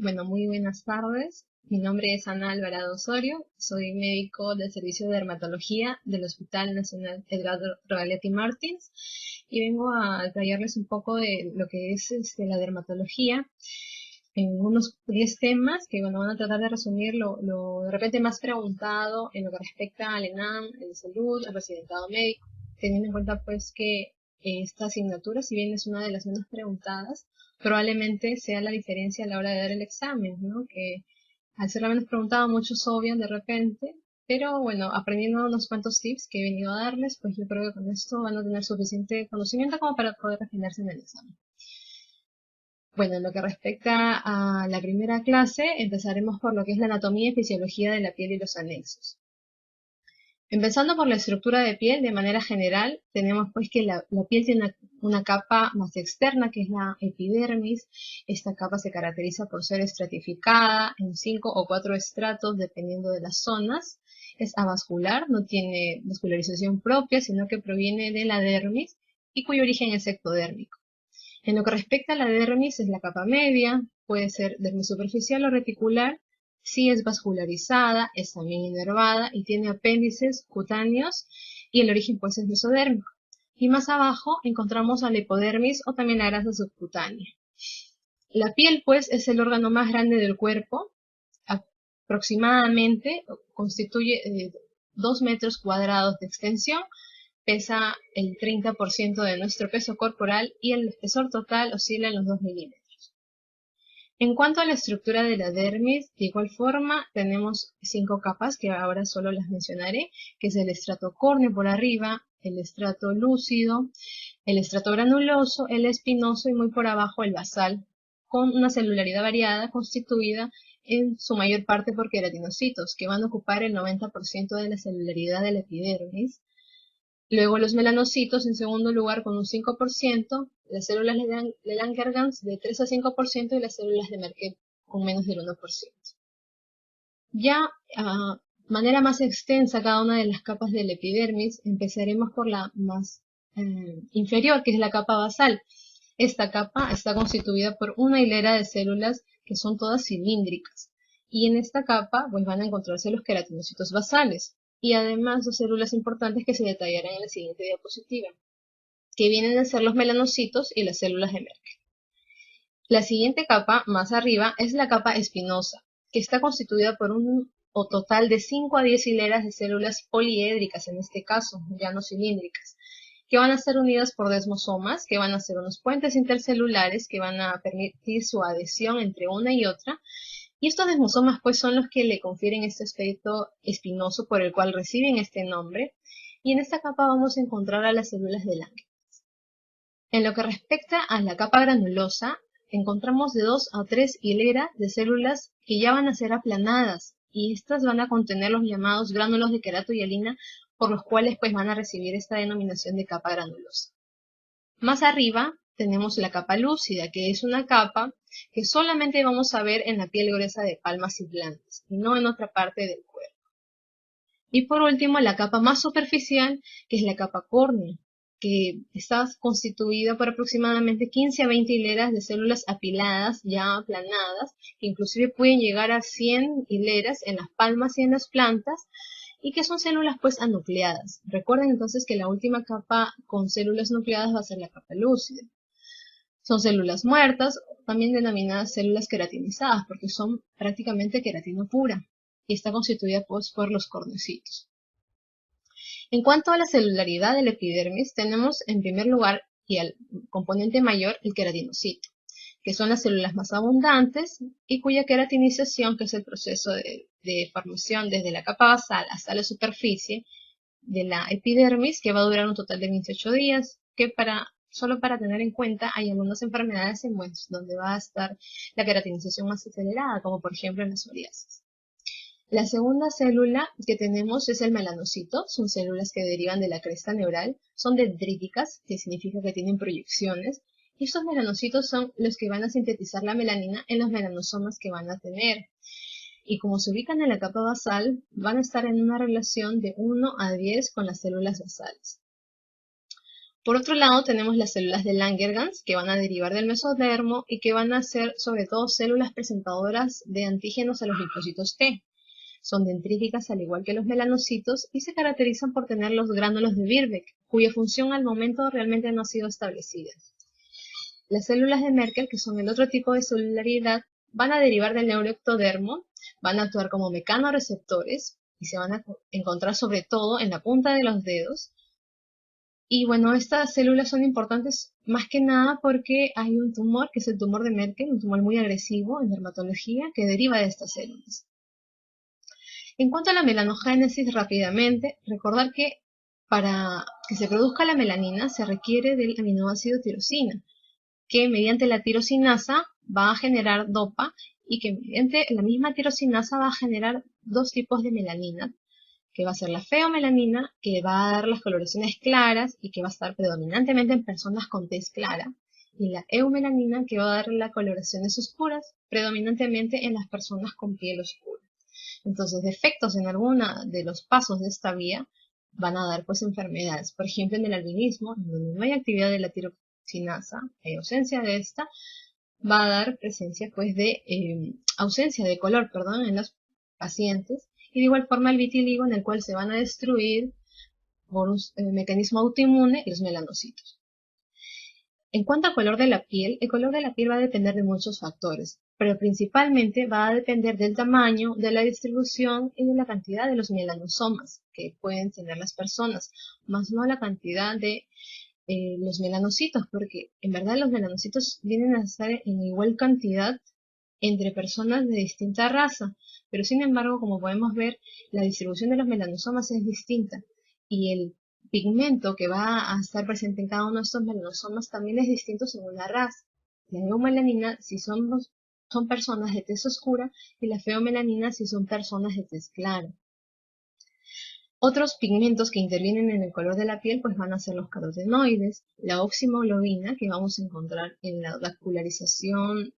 Bueno, muy buenas tardes. Mi nombre es Ana Alvarado Osorio. Soy médico del Servicio de Dermatología del Hospital Nacional Edgardo Rogalletti Martins y vengo a traerles un poco de lo que es la dermatología en unos 10 temas que bueno, van a tratar de resumir lo de repente más preguntado en lo que respecta al ENAM, de salud, al residentado médico, teniendo en cuenta pues que esta asignatura, si bien es una de las menos preguntadas, probablemente sea la diferencia a la hora de dar el examen, ¿no? Que al ser la menos preguntada muchos obvian de repente, pero bueno, aprendiendo unos cuantos tips que he venido a darles, pues yo creo que con esto van a tener suficiente conocimiento como para poder refinarse en el examen. Bueno, en lo que respecta a la primera clase, empezaremos por lo que es la anatomía y fisiología de la piel y los anexos. Empezando por la estructura de piel, de manera general, tenemos pues que la piel tiene una capa más externa, que es la epidermis. Esta capa se caracteriza por ser estratificada en 5 o 4 estratos, dependiendo de las zonas. Es avascular, no tiene vascularización propia, sino que proviene de la dermis y cuyo origen es ectodérmico. En lo que respecta a la dermis, es la capa media, puede ser dermis superficial o reticular, si es vascularizada, es también inervada y tiene apéndices cutáneos y el origen pues es mesodérmico. Y más abajo encontramos a la hipodermis o también la grasa subcutánea. La piel pues es el órgano más grande del cuerpo, aproximadamente constituye 2 metros cuadrados de extensión, pesa el 30% de nuestro peso corporal y el espesor total oscila en los 2 milímetros. En cuanto a la estructura de la dermis, de igual forma tenemos 5 capas que ahora solo las mencionaré, que es el estrato córneo por arriba, el estrato lúcido, el estrato granuloso, el espinoso y muy por abajo el basal, con una celularidad variada constituida en su mayor parte por queratinocitos, que van a ocupar el 90% de la celularidad de la epidermis. Luego los melanocitos en segundo lugar con un 5%, las células de Langerhans de 3 a 5% y las células de Merkel con menos del 1%. Ya a manera más extensa cada una de las capas del epidermis, empezaremos por la más inferior, que es la capa basal. Esta capa está constituida por una hilera de células que son todas cilíndricas. Y en esta capa pues, van a encontrarse los queratinocitos basales y además dos células importantes que se detallarán en la siguiente diapositiva, que vienen a ser los melanocitos y las células de Merkel. La siguiente capa, más arriba, es la capa espinosa, que está constituida por un total de 5 a 10 hileras de células poliédricas, en este caso, ya no cilíndricas, que van a ser unidas por desmosomas, que van a ser unos puentes intercelulares que van a permitir su adhesión entre una y otra. Y estos desmosomas pues son los que le confieren este aspecto espinoso por el cual reciben este nombre. Y en esta capa vamos a encontrar a las células de Langerhans. En lo que respecta a la capa granulosa, encontramos de 2 a 3 hileras de células que ya van a ser aplanadas y estas van a contener los llamados gránulos de queratohialina, por los cuales pues van a recibir esta denominación de capa granulosa. Más arriba tenemos la capa lúcida, que es una capa que solamente vamos a ver en la piel gruesa de palmas y glándulas, y no en otra parte del cuerpo. Y por último, la capa más superficial, que es la capa córnea, que está constituida por aproximadamente 15 a 20 hileras de células apiladas, ya aplanadas, que inclusive pueden llegar a 100 hileras en las palmas y en las plantas, y que son células pues anucleadas. Recuerden entonces que la última capa con células nucleadas va a ser la capa lúcida. Son células muertas, también denominadas células queratinizadas, porque son prácticamente queratina pura, y está constituida pues por los cornecitos. En cuanto a la celularidad del epidermis, tenemos en primer lugar y al componente mayor el queratinocito, que son las células más abundantes y cuya queratinización, que es el proceso de formación desde la capa basal hasta la superficie de la epidermis, que va a durar un total de 28 días, que solo para tener en cuenta hay algunas enfermedades donde va a estar la queratinización más acelerada, como por ejemplo en la psoriasis. La segunda célula que tenemos es el melanocito, son células que derivan de la cresta neural, son dendríticas, que significa que tienen proyecciones, y estos melanocitos son los que van a sintetizar la melanina en los melanosomas que van a tener. Y como se ubican en la capa basal, van a estar en una relación de 1 a 10 con las células basales. Por otro lado, tenemos las células de Langerhans, que van a derivar del mesodermo y que van a ser sobre todo células presentadoras de antígenos a los linfocitos T. Son dendríticas al igual que los melanocitos y se caracterizan por tener los gránulos de Birbeck, cuya función al momento realmente no ha sido establecida. Las células de Merkel, que son el otro tipo de celularidad, van a derivar del neuroectodermo, van a actuar como mecanorreceptores y se van a encontrar sobre todo en la punta de los dedos. Y bueno, estas células son importantes más que nada porque hay un tumor, que es el tumor de Merkel, un tumor muy agresivo en dermatología, que deriva de estas células. En cuanto a la melanogénesis, rápidamente, recordar que para que se produzca la melanina se requiere del aminoácido tirosina, que mediante la tirosinasa va a generar dopa y que mediante la misma tirosinasa va a generar dos tipos de melanina, que va a ser la feomelanina, que va a dar las coloraciones claras y que va a estar predominantemente en personas con tez clara, y la eumelanina, que va a dar las coloraciones oscuras, predominantemente en las personas con piel oscura. Entonces, defectos en alguna de los pasos de esta vía van a dar pues enfermedades. Por ejemplo, en el albinismo, en donde no hay actividad de la tirosinasa, hay ausencia de esta, va a dar presencia pues de ausencia de color, perdón, en los pacientes. Y de igual forma el vitiligo, en el cual se van a destruir por un mecanismo autoinmune los melanocitos. En cuanto al color de la piel, el color de la piel va a depender de muchos factores, pero principalmente va a depender del tamaño, de la distribución y de la cantidad de los melanosomas que pueden tener las personas, más no la cantidad de los melanocitos, porque en verdad los melanocitos vienen a estar en igual cantidad entre personas de distinta raza, pero sin embargo, como podemos ver, la distribución de los melanosomas es distinta y el pigmento que va a estar presente en cada uno de estos melanosomas también es distinto según la raza. La eumelanina si son personas de tez oscura y la feomelanina si son personas de tez clara. Otros pigmentos que intervienen en el color de la piel pues van a ser los carotenoides, la oximoglobina que vamos a encontrar en la vascularización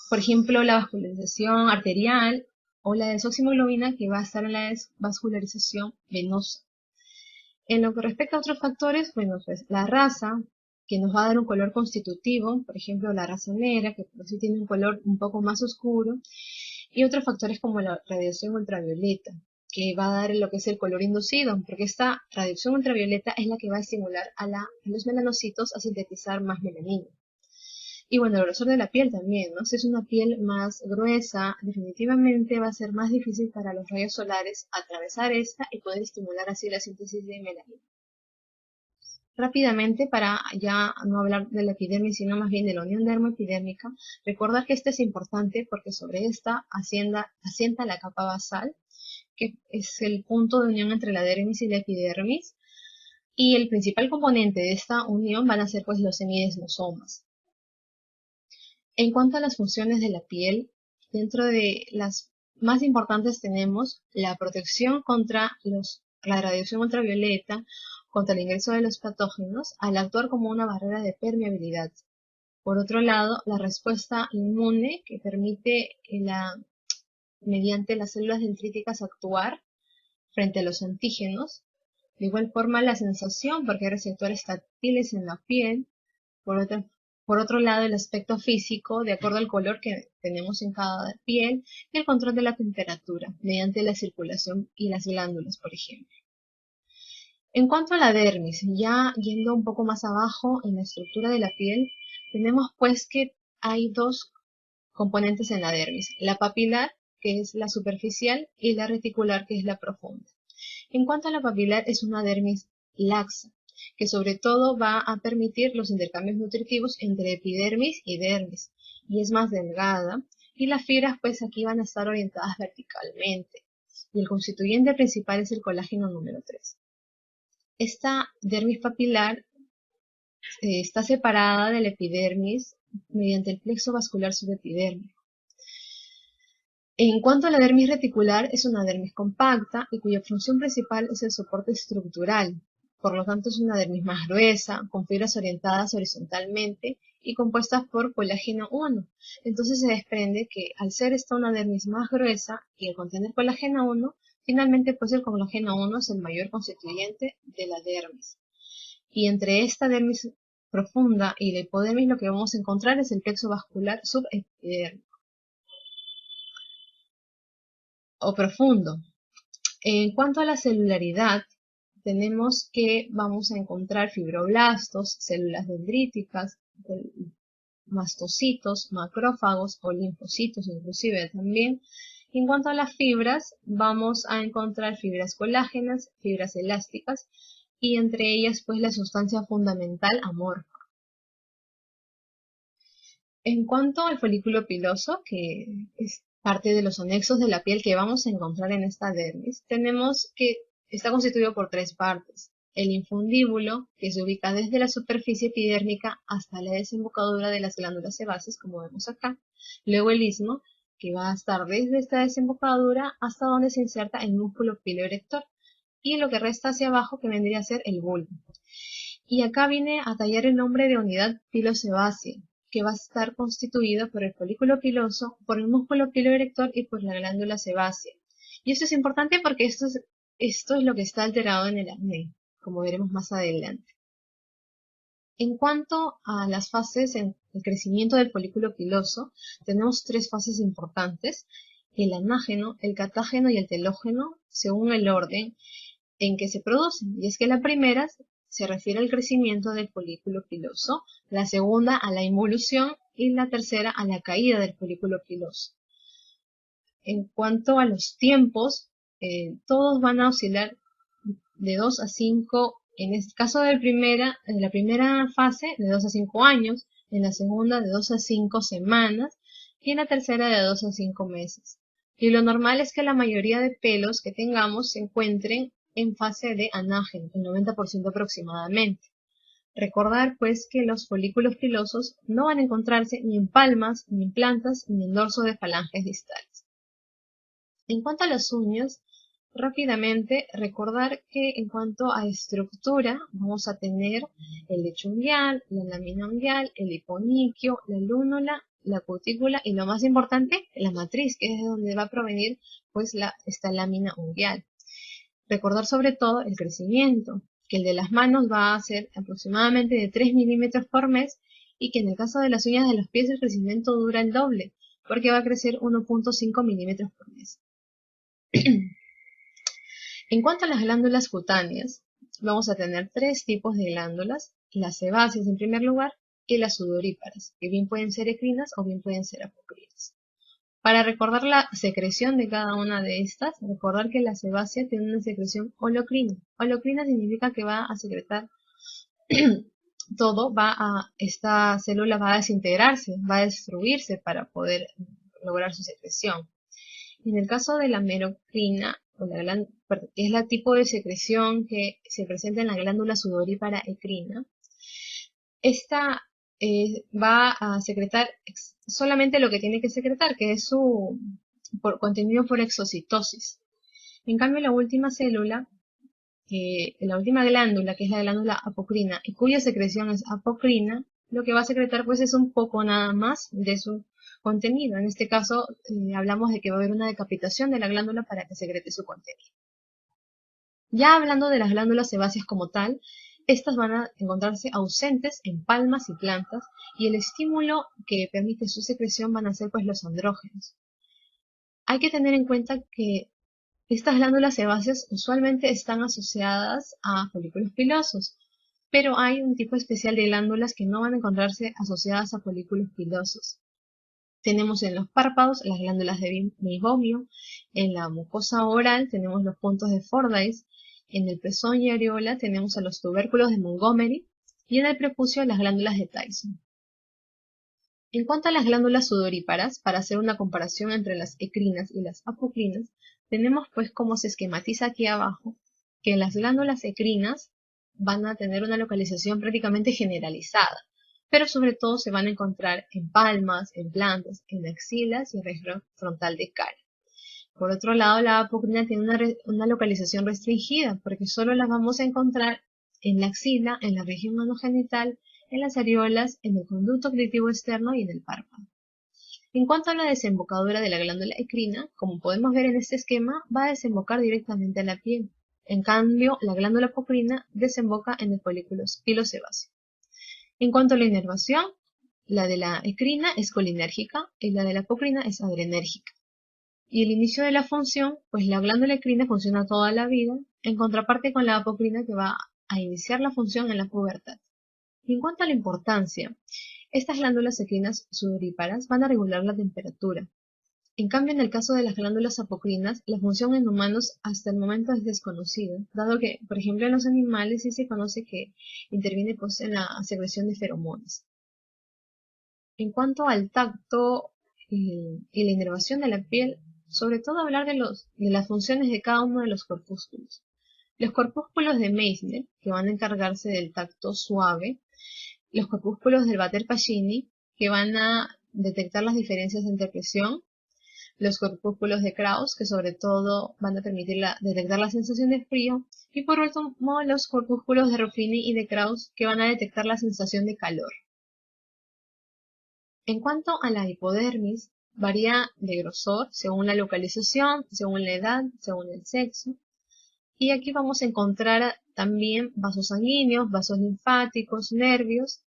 por ejemplo, la vascularización arterial o la desoximoglobina que va a estar en la vascularización venosa. En lo que respecta a otros factores, bueno, pues la raza, que nos va a dar un color constitutivo, por ejemplo, la raza negra, que por sí tiene un color un poco más oscuro, y otros factores como la radiación ultravioleta, que va a dar lo que es el color inducido, porque esta radiación ultravioleta es la que va a estimular a los melanocitos a sintetizar más melanina. Y bueno, el grosor de la piel también, ¿no? Si es una piel más gruesa, definitivamente va a ser más difícil para los rayos solares atravesar esta y poder estimular así la síntesis de melanina. Rápidamente, para ya no hablar de la epidermis, sino más bien de la unión dermoepidérmica, recordar que esta es importante porque sobre esta asienta la capa basal, que es el punto de unión entre la dermis y la epidermis, y el principal componente de esta unión van a ser pues los semidesmosomas. En cuanto a las funciones de la piel, dentro de las más importantes tenemos la protección contra la radiación ultravioleta, contra el ingreso de los patógenos, al actuar como una barrera de permeabilidad. Por otro lado, la respuesta inmune, que permite mediante las células dendríticas actuar frente a los antígenos. De igual forma, la sensación, porque hay receptores táctiles en la piel. Por otro lado, el aspecto físico, de acuerdo al color que tenemos en cada piel, y el control de la temperatura, mediante la circulación y las glándulas, por ejemplo. En cuanto a la dermis, ya yendo un poco más abajo en la estructura de la piel, tenemos pues que hay dos componentes en la dermis, la papilar, que es la superficial, y la reticular, que es la profunda. En cuanto a la papilar, es una dermis laxa, que sobre todo va a permitir los intercambios nutritivos entre epidermis y dermis, y es más delgada, y las fibras pues aquí van a estar orientadas verticalmente, y el constituyente principal es el colágeno número 3. Esta dermis papilar está separada del epidermis mediante el plexo vascular subepidérmico. En cuanto a la dermis reticular, es una dermis compacta y cuya función principal es el soporte estructural. Por lo tanto, es una dermis más gruesa, con fibras orientadas horizontalmente y compuestas por colágeno 1. Entonces se desprende que al ser esta una dermis más gruesa y al contener colágeno 1, Finalmente, pues el colágeno 1 es el mayor constituyente de la dermis. Y entre esta dermis profunda y la hipodermis lo que vamos a encontrar es el plexo vascular subepidérmico o profundo. En cuanto a la celularidad, tenemos que vamos a encontrar fibroblastos, células dendríticas, mastocitos, macrófagos o linfocitos inclusive también. En cuanto a las fibras, vamos a encontrar fibras colágenas, fibras elásticas y entre ellas pues la sustancia fundamental amorfa. En cuanto al folículo piloso, que es parte de los anexos de la piel que vamos a encontrar en esta dermis, tenemos que está constituido por tres partes. El infundíbulo, que se ubica desde la superficie epidérmica hasta la desembocadura de las glándulas sebáceas, como vemos acá. Luego el istmo, que va a estar desde esta desembocadura hasta donde se inserta el músculo piloerector. Y lo que resta hacia abajo, que vendría a ser el bulbo. Y acá viene a tallar el nombre de unidad pilosebácea, que va a estar constituido por el folículo piloso, por el músculo piloerector y por la glándula sebácea. Y esto es importante porque esto es lo que está alterado en el acné, como veremos más adelante. En cuanto a las fases en el crecimiento del folículo piloso, tenemos tres fases importantes: el anágeno, el catágeno y el telógeno, según el orden en que se producen. Y es que la primera se refiere al crecimiento del folículo piloso, la segunda a la involución y la tercera a la caída del folículo piloso. En cuanto a los tiempos, todos van a oscilar de 2 a 5, en este caso en la primera fase de 2 a 5 años, en la segunda de 2 a 5 semanas y en la tercera de 2 a 5 meses. Y lo normal es que la mayoría de pelos que tengamos se encuentren en fase de anágeno, el 90% aproximadamente. Recordar pues que los folículos pilosos no van a encontrarse ni en palmas, ni en plantas, ni en dorso de falanges distales. En cuanto a las uñas, rápidamente recordar que en cuanto a estructura vamos a tener el lecho unguial, la lámina unguial, el hiponiquio, la lúnula, la cutícula y lo más importante, la matriz, que es de donde va a provenir pues esta lámina unguial. Recordar sobre todo el crecimiento, que el de las manos va a ser aproximadamente de 3 milímetros por mes y que en el caso de las uñas de los pies el crecimiento dura el doble, porque va a crecer 1.5 milímetros por mes. En cuanto a las glándulas cutáneas, vamos a tener tres tipos de glándulas: las sebáceas en primer lugar y las sudoríparas, que bien pueden ser ecrinas o bien pueden ser apocrinas. Para recordar la secreción de cada una de estas, recordar que la sebácea tiene una secreción holocrina. Holocrina significa que va a secretar todo, esta célula va a desintegrarse, va a destruirse para poder lograr su secreción. En el caso de la merocrina, que es la tipo de secreción que se presenta en la glándula sudorípara ecrina, esta va a secretar solamente lo que tiene que secretar, que es su contenido por exocitosis. En cambio, la última célula, la última glándula, que es la glándula apocrina, y cuya secreción es apocrina, lo que va a secretar pues es un poco nada más de su contenido. En este caso, hablamos de que va a haber una decapitación de la glándula para que secrete su contenido. Ya hablando de las glándulas sebáceas como tal, estas van a encontrarse ausentes en palmas y plantas, y el estímulo que permite su secreción van a ser pues los andrógenos. Hay que tener en cuenta que estas glándulas sebáceas usualmente están asociadas a folículos pilosos, pero hay un tipo especial de glándulas que no van a encontrarse asociadas a folículos pilosos. Tenemos en los párpados las glándulas de meigomio, en la mucosa oral tenemos los puntos de Fordyce, en el pezón y areola tenemos a los tubérculos de Montgomery y en el prepucio las glándulas de Tyson. En cuanto a las glándulas sudoríparas, para hacer una comparación entre las ecrinas y las apocrinas, tenemos pues como se esquematiza aquí abajo, que las glándulas ecrinas van a tener una localización prácticamente generalizada, pero sobre todo se van a encontrar en palmas, en plantas, en axilas y en región frontal de cara. Por otro lado, la apocrina tiene una localización restringida, porque solo las vamos a encontrar en la axila, en la región anogenital, en las areolas, en el conducto auditivo externo y en el párpado. En cuanto a la desembocadura de la glándula endocrina, como podemos ver en este esquema, va a desembocar directamente a la piel. En cambio, la glándula apocrina desemboca en el folículo pilosebáceo. En cuanto a la inervación, la de la endocrina es colinérgica y la de la apocrina es adrenérgica. Y el inicio de la función, pues la glándula endocrina funciona toda la vida, en contraparte con la apocrina que va a iniciar la función en la pubertad. Y en cuanto a la importancia, estas glándulas endocrinas sudoríparas van a regular la temperatura. En cambio, en el caso de las glándulas apocrinas, la función en humanos hasta el momento es desconocida, dado que, por ejemplo, en los animales sí se conoce que interviene pues, en la secreción de feromonas. En cuanto al tacto y la inervación de la piel, sobre todo hablar de las funciones de cada uno de los corpúsculos. Los corpúsculos de Meissner, que van a encargarse del tacto suave, los corpúsculos del Batter-Pacini, que van a detectar las diferencias entre presión, los corpúsculos de Krauss, que sobre todo van a permitir detectar la sensación de frío, y por último los corpúsculos de Ruffini y de Krauss, que van a detectar la sensación de calor. En cuanto a la hipodermis, varía de grosor según la localización, según la edad, según el sexo. Y aquí vamos a encontrar también vasos sanguíneos, vasos linfáticos, nervios,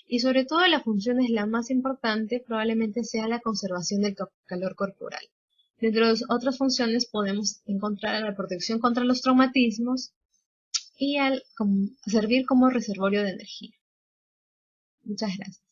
y sobre todo la función es la más importante, probablemente sea la conservación del calor corporal. Dentro de otras funciones podemos encontrar la protección contra los traumatismos y servir como reservorio de energía. Muchas gracias.